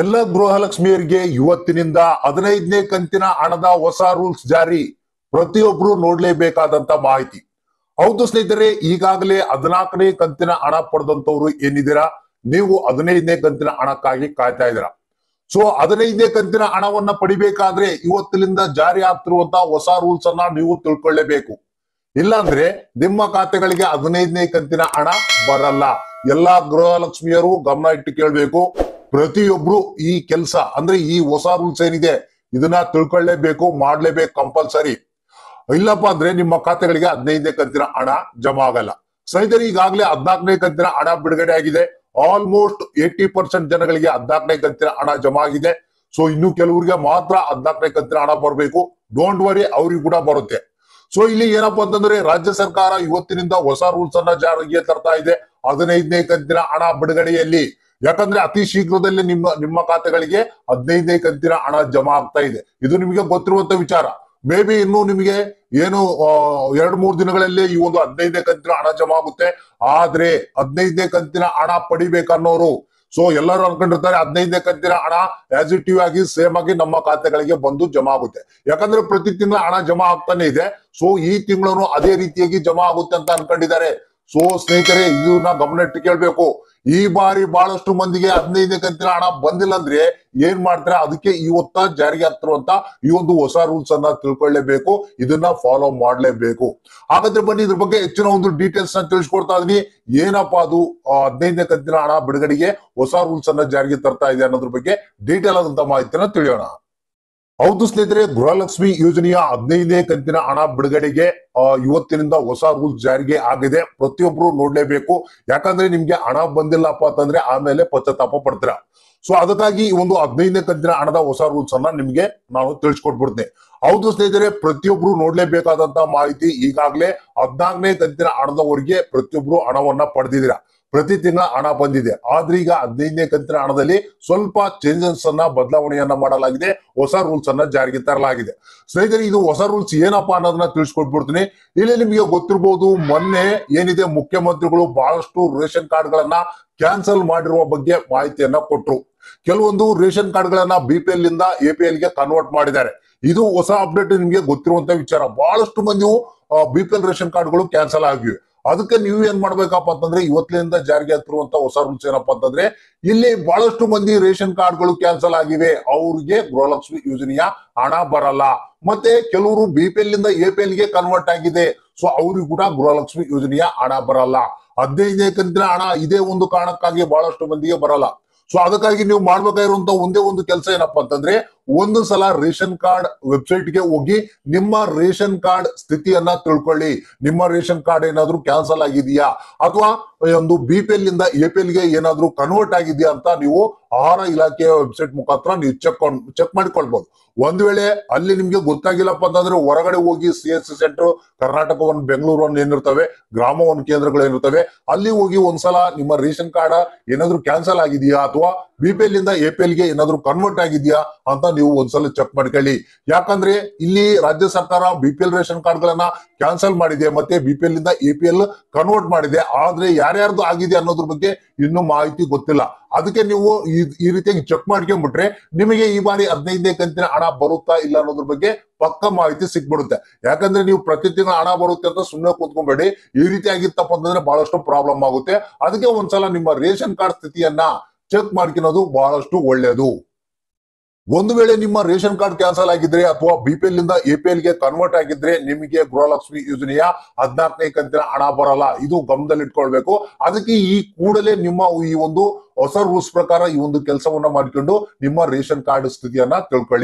ಎಲ್ಲ ಗೃಹಲಕ್ಷ್ಮಿಯರಿಗೆ ಇವತ್ತಿನಿಂದ 15ನೇ ಕಂತಿನ ಹಣದ ಹೊಸ ರೂಲ್ಸ್ ಜಾರಿ. ಪ್ರತಿಯೊಬ್ರು ನೋಡ್ಲೇಬೇಕಾದಂತ ಮಾಹಿತಿ. ಹೌದು ಸ್ನೇಹಿತರೆ, ಈಗಾಗಲೇ 14ನೇ ಕಂತಿನ ಹಣ ಪಡೆದಂತವ್ರು ಏನಿದ್ದೀರಾ, ನೀವು 15ನೇ ಕಂತಿನ ಹಣಕ್ಕಾಗಿ ಕಾಯ್ತಾ ಇದ್ದೀರಾ. ಸೊ 15ನೇ ಕಂತಿನ ಹಣವನ್ನ ಪಡಿಬೇಕಾದ್ರೆ ಇವತ್ತಿನಿಂದ ಜಾರಿ ಆಗ್ತಿರುವಂತಹ ಹೊಸ ರೂಲ್ಸ್ ಅನ್ನ ನೀವು ತಿಳ್ಕೊಳ್ಳೇಬೇಕು. ಇಲ್ಲಾಂದ್ರೆ ನಿಮ್ಮ ಖಾತೆಗಳಿಗೆ 15ನೇ ಕಂತಿನ ಹಣ ಬರಲ್ಲ. ಎಲ್ಲಾ ಗೃಹಲಕ್ಷ್ಮಿಯರು ಗಮನ ಇಟ್ಟು ಕೇಳ್ಬೇಕು. ಪ್ರತಿಯೊಬ್ರು ಈ ಕೆಲಸ ಅಂದ್ರೆ ಈ ಹೊಸ ರೂಲ್ಸ್ ಏನಿದೆ ಇದನ್ನ ತಿಳ್ಕೊಳ್ಳೇಬೇಕು, ಮಾಡ್ಲೇಬೇಕು ಕಂಪಲ್ಸರಿ. ಇಲ್ಲಪ್ಪ ಅಂದ್ರೆ ನಿಮ್ಮ ಖಾತೆಗಳಿಗೆ 15ನೇ ಕಂತಿನ ಹಣ ಜಮಾ ಆಗಲ್ಲ. ಸ್ನೇಹಿತರೆ, ಈಗಾಗಲೇ 14ನೇ ಕಂತಿನ ಹಣ ಬಿಡುಗಡೆ ಆಗಿದೆ. ಆಲ್ಮೋಸ್ಟ್ 80% ಜನಗಳಿಗೆ 14ನೇ ಕಂತಿನ ಹಣ ಜಮಾ ಆಗಿದೆ. ಸೊ ಇನ್ನು ಕೆಲವರಿಗೆ ಮಾತ್ರ 14ನೇ ಕಂತಿನ ಹಣ ಬರಬೇಕು. ಡೋಂಟ್ ವರಿ, ಅವ್ರಿಗೆ ಕೂಡ ಬರುತ್ತೆ. ಸೊ ಇಲ್ಲಿ ಏನಪ್ಪಾ ಅಂತಂದ್ರೆ, ರಾಜ್ಯ ಸರ್ಕಾರ ಇವತ್ತಿನಿಂದ ಹೊಸ ರೂಲ್ಸ್ ಅನ್ನ ಜಾರಿಗೆ ತರ್ತಾ ಇದೆ 15ನೇ ಕಂತಿನ ಹಣ ಬಿಡುಗಡೆಯಲ್ಲಿ. ಯಾಕಂದ್ರೆ ಅತಿ ಶೀಘ್ರದಲ್ಲಿ ನಿಮ್ಮ ಖಾತೆಗಳಿಗೆ 15ನೇ ಕಂತಿನ ಹಣ ಜಮಾ ಆಗ್ತಾ ಇದೆ. ಇದು ನಿಮಗೆ ಗೊತ್ತಿರುವಂತ ವಿಚಾರ. ಮೇ ಬಿ ಇನ್ನು ನಿಮಗೆ ಏನು 2-3 ದಿನಗಳಲ್ಲಿ ಈ ಒಂದು 15ನೇ ಕಂತಿನ ಹಣ ಜಮಾ ಆಗುತ್ತೆ. ಆದ್ರೆ 15ನೇ ಕಂತಿನ ಹಣ ಪಡಿಬೇಕನ್ನೋರು, ಸೊ ಎಲ್ಲರೂ ಅನ್ಕೊಂಡಿರ್ತಾರೆ 15ನೇ ಕಂತಿನ ಹಣ ಆಸ್ ಇಟ್ ಆಗಿ ಸೇಮ್ ಆಗಿ ನಮ್ಮ ಖಾತೆಗಳಿಗೆ ಬಂದು ಜಮಾ ಆಗುತ್ತೆ. ಯಾಕಂದ್ರೆ ಪ್ರತಿ ತಿಂಗಳ ಹಣ ಜಮಾ ಆಗ್ತಾನೆ ಇದೆ. ಸೊ ಈ ತಿಂಗಳು ಅದೇ ರೀತಿಯಾಗಿ ಜಮಾ ಆಗುತ್ತೆ ಅಂತ ಅನ್ಕೊಂಡಿದ್ದಾರೆ. ಸೊ ಸ್ನೇಹಿತರೆ, ಇದನ್ನ ಗಮನ ಇಟ್ಟು ಕೇಳ್ಬೇಕು. ಈ ಬಾರಿ ಬಹಳಷ್ಟು ಮಂದಿಗೆ 15ನೇ ಕಂತಿನ ಹಣ ಬಂದಿಲ್ಲ ಅಂದ್ರೆ ಏನ್ ಮಾಡ್ತಾರೆ, ಅದಕ್ಕೆ ಇವತ್ತ ಜಾರಿಗೆ ಆಗ್ತಿರುವಂತ ಈ ಒಂದು ಹೊಸ ರೂಲ್ಸ್ ಅನ್ನ ತಿಳ್ಕೊಳ್ಳೇಬೇಕು. ಇದನ್ನ ಫಾಲೋ ಮಾಡ್ಲೇಬೇಕು. ಹಾಗಾದ್ರೆ ಬನ್ನಿ, ಇದ್ರ ಬಗ್ಗೆ ಹೆಚ್ಚಿನ ಒಂದು ಡೀಟೇಲ್ಸ್ ನ ತಿಳಿಸ್ಕೊಡ್ತಾ ಇದೀನಿ. ಏನಪ್ಪಾ ಅದು 15ನೇ ಕಂತಿನ ಹಣ ಬಿಡುಗಡೆಗೆ ಹೊಸ ರೂಲ್ಸ್ ಅನ್ನ ಜಾರಿಗೆ ತರ್ತಾ ಇದೆ ಅನ್ನೋದ್ರ ಬಗ್ಗೆ ಡೀಟೇಲ್ ಆದಂತ ಮಾಹಿತಿನ ತಿಳಿಯೋಣ. ಹೌದು ಸ್ನೇಹಿತರೆ, ಗೃಹಲಕ್ಷ್ಮಿ ಯೋಜನೆಯ 15ನೇ ಕಂತಿನ ಹಣ ಬಿಡುಗಡೆಗೆ ಇವತ್ತಿನಿಂದ ಹೊಸ ರೂಲ್ಸ್ ಜಾರಿಗೆ ಆಗಿದೆ. ಪ್ರತಿಯೊಬ್ರು ನೋಡ್ಲೇಬೇಕು. ಯಾಕಂದ್ರೆ ನಿಮ್ಗೆ ಹಣ ಬಂದಿಲ್ಲಪ್ಪ ಅಂತಂದ್ರೆ ಆಮೇಲೆ ಪಶ್ಚಾತ್ತಾಪ ಪಡ್ತೀರಾ. ಸೊ ಅದಕ್ಕಾಗಿ ಈ ಒಂದು 15ನೇ ಕಂತಿನ ಹಣದ ಹೊಸ ರೂಲ್ಸ್ ಅನ್ನ ನಿಮ್ಗೆ ನಾನು ತಿಳಿಸ್ಕೊಟ್ಬಿಡ್ತೀನಿ. ಹೌದು ಸ್ನೇಹಿತರೆ, ಪ್ರತಿಯೊಬ್ರು ನೋಡ್ಲೇಬೇಕಾದಂತ ಮಾಹಿತಿ. ಈಗಾಗಲೇ 14ನೇ ಕಂತಿನ ಹಣದವರೆಗೆ ಪ್ರತಿಯೊಬ್ರು ಹಣವನ್ನ ಪಡೆದಿದ್ದೀರಾ. ಪ್ರತಿ ತಿಂಗಳ ಹಣ ಬಂದಿದೆ. ಆದ್ರೆ ಈಗ 15ನೇ ಕಂತಿನ ಹಣದಲ್ಲಿ ಸ್ವಲ್ಪ ಚೇಂಜಸ್ ಅನ್ನ, ಬದಲಾವಣೆಯನ್ನ ಮಾಡಲಾಗಿದೆ. ಹೊಸ ರೂಲ್ಸ್ ಅನ್ನ ಜಾರಿಗೆ ತರಲಾಗಿದೆ. ಸ್ನೇಹಿತರೆ, ಇದು ಹೊಸ ರೂಲ್ಸ್ ಏನಪ್ಪಾ ಅನ್ನೋದನ್ನ ತಿಳಿಸ್ಕೊಟ್ಬಿಡ್ತೀನಿ. ಇಲ್ಲಿ ನಿಮಗೆ ಗೊತ್ತಿರಬಹುದು, ಮೊನ್ನೆ ಏನಿದೆ ಮುಖ್ಯಮಂತ್ರಿಗಳು ಬಹಳಷ್ಟು ರೇಷನ್ ಕಾರ್ಡ್ ಗಳನ್ನ ಕ್ಯಾನ್ಸಲ್ ಮಾಡಿರುವ ಬಗ್ಗೆ ಮಾಹಿತಿಯನ್ನ ಕೊಟ್ರು. ಕೆಲವೊಂದು ರೇಷನ್ ಕಾರ್ಡ್ ಗಳನ್ನ BPL ಇಂದ APL ಗೆ ಕನ್ವರ್ಟ್ ಮಾಡಿದ್ದಾರೆ. ಇದು ಹೊಸ ಅಪ್ಡೇಟ್, ನಿಮ್ಗೆ ಗೊತ್ತಿರುವಂತ ವಿಚಾರ. ಬಹಳಷ್ಟು ಮಂದಿ BPL ರೇಷನ್ ಕಾರ್ಡ್ಗಳು ಕ್ಯಾನ್ಸಲ್ ಆಗಿವೆ. ಅದಕ್ಕೆ ನೀವು ಏನ್ ಮಾಡ್ಬೇಕಪ್ಪ ಅಂತಂದ್ರೆ, ಇವತ್ತಿನಿಂದ ಜಾರಿಗೆ ಆಗ್ತಿರುವಂತ ಹೊಸ ರೂಲ್ಸ್ ಏನಪ್ಪಾ ಅಂತಂದ್ರೆ, ಇಲ್ಲಿ ಬಹಳಷ್ಟು ಮಂದಿ ರೇಷನ್ ಕಾರ್ಡ್ಗಳು ಕ್ಯಾನ್ಸಲ್ ಆಗಿವೆ, ಅವ್ರಿಗೆ ಗೃಹಲಕ್ಷ್ಮಿ ಯೋಜನೆಯ ಹಣ ಬರಲ್ಲ. ಮತ್ತೆ ಕೆಲವರು BPL ಇಂದ APL ಗೆ ಕನ್ವರ್ಟ್ ಆಗಿದೆ. ಸೊ ಅವ್ರಿಗೂ ಕೂಡ ಗೃಹಲಕ್ಷ್ಮಿ ಯೋಜನೆಯ ಹಣ ಬರಲ್ಲ. 15ನೇ ಕಂತಿನ ಹಣ ಇದೇ ಒಂದು ಕಾರಣಕ್ಕಾಗಿ ಬಹಳಷ್ಟು ಮಂದಿಗೆ ಬರಲ್ಲ. ಸೊ ಅದಕ್ಕಾಗಿ ನೀವು ಮಾಡ್ಬೇಕಾಗಿರುವಂತ ಒಂದೇ ಒಂದು ಕೆಲಸ ಏನಪ್ಪಾ ಅಂತಂದ್ರೆ, ಒಂದು ಸಲ ರೇಷನ್ ಕಾರ್ಡ್ ವೆಬ್ಸೈಟ್ ಗೆ ಹೋಗಿ ನಿಮ್ಮ ರೇಷನ್ ಕಾರ್ಡ್ ಸ್ಥಿತಿಯನ್ನ ತಿಳ್ಕೊಳ್ಳಿ. ನಿಮ್ಮ ರೇಷನ್ ಕಾರ್ಡ್ ಏನಾದ್ರೂ ಕ್ಯಾನ್ಸಲ್ ಆಗಿದೆಯಾ, ಅಥವಾ ಒಂದು BPL ಇಂದ APL ಗೆ ಏನಾದ್ರೂ ಕನ್ವರ್ಟ್ ಆಗಿದೆಯಾ ಅಂತ ನೀವು ಆಹಾರ ಇಲಾಖೆಯ ವೆಬ್ಸೈಟ್ ಮುಖಾಂತರ ನೀವು ಚೆಕ್ ಮಾಡಿಕೊಳ್ಬಹುದು. ಒಂದ್ ವೇಳೆ ಅಲ್ಲಿ ನಿಮ್ಗೆ ಗೊತ್ತಾಗಿಲ್ಲಪ್ಪ ಅಂತಂದ್ರೆ, ಹೊರಗಡೆ ಹೋಗಿ CSC centre, Karnataka one, Bengaluru one ಏನಿರ್ತವೆ, ಗ್ರಾಮ ಒನ್ ಕೇಂದ್ರಗಳು ಏನಿರ್ತವೆ, ಅಲ್ಲಿ ಹೋಗಿ ಒಂದ್ಸಲ ನಿಮ್ಮ ರೇಷನ್ ಕಾರ್ಡ್ ಏನಾದ್ರೂ ಕ್ಯಾನ್ಸಲ್ ಆಗಿದೆಯಾ ಅಥವಾ BPL ಇಂದ APL ಗೆ ಏನಾದ್ರೂ ಕನ್ವರ್ಟ್ ಆಗಿದೆಯಾ ಅಂತ ನೀವು ಒಂದ್ಸಲ ಚೆಕ್ ಮಾಡ್ಕೊಳ್ಳಿ. ಯಾಕಂದ್ರೆ ಇಲ್ಲಿ ರಾಜ್ಯ ಸರ್ಕಾರ BPL ರೇಷನ್ ಕಾರ್ಡ್ ಗಳನ್ನ ಕ್ಯಾನ್ಸಲ್ ಮಾಡಿದೆ, ಮತ್ತೆ BPL ಇಂದ APL ಕನ್ವರ್ಟ್ ಮಾಡಿದೆ. ಆದ್ರೆ ಯಾರ್ಯಾರ್ದು ಆಗಿದೆ ಅನ್ನೋದ್ರ ಬಗ್ಗೆ ಇನ್ನೂ ಮಾಹಿತಿ ಗೊತ್ತಿಲ್ಲ. ಅದಕ್ಕೆ ನೀವು ಈ ರೀತಿಯಾಗಿ ಚೆಕ್ ಮಾಡ್ಕೊಂಡ್ಬಿಟ್ರೆ ನಿಮಗೆ ಈ ಬಾರಿ 15ನೇ ಕಂತಿನ ಹಣ ಬರುತ್ತಾ ಇಲ್ಲ ಅನ್ನೋದ್ರ ಬಗ್ಗೆ ಪಕ್ಕ ಮಾಹಿತಿ ಸಿಕ್ಬಿಡುತ್ತೆ. ಯಾಕಂದ್ರೆ ನೀವು ಪ್ರತಿ ತಿಂಗಳ ಹಣ ಬರುತ್ತೆ ಅಂತ ಸುಮ್ಮನೆ ಕೂತ್ಕೊಂಡ್ಬೇಡಿ. ಈ ರೀತಿ ಆಗಿತ್ತಪ್ಪ ಅಂತಂದ್ರೆ ಬಹಳಷ್ಟು ಪ್ರಾಬ್ಲಮ್ ಆಗುತ್ತೆ. ಅದಕ್ಕೆ ಒಂದ್ಸಲ ನಿಮ್ಮ ರೇಷನ್ ಕಾರ್ಡ್ ಸ್ಥಿತಿಯನ್ನ ಚೆಕ್ ಮಾಡ್ಕೊಳ್ಳೋದು ಬಹಳಷ್ಟು ಒಳ್ಳೆಯದು. ಒಂದು ವೇಳೆ ನಿಮ್ಮ ರೇಷನ್ ಕಾರ್ಡ್ ಕ್ಯಾನ್ಸಲ್ ಆಗಿದ್ರೆ ಅಥವಾ BPL ಇಂದ APL ಗೆ ಕನ್ವರ್ಟ್ ಆಗಿದ್ರೆ ನಿಮಗೆ ಗೃಹಲಕ್ಷ್ಮಿ ಯೋಜನೆಯ 14ನೇ ಕಂತಿನ ಹಣ ಬರಲ್ಲ. ಇದು ಗಮನದಲ್ಲಿ ಇಟ್ಕೊಳ್ಬೇಕು. ಅದಕ್ಕೆ ಈ ಕೂಡಲೇ ನಿಮ್ಮ ಈ ಒಂದು ಹೊಸ ರೂಲ್ಸ್ ಪ್ರಕಾರ ಈ ಒಂದು ಕೆಲಸವನ್ನ ಮಾಡಿಕೊಂಡು ನಿಮ್ಮ ರೇಷನ್ ಕಾರ್ಡ್ ಸ್ಥಿತಿಯನ್ನ ತಿಳ್ಕೊಳ್ಳಿ.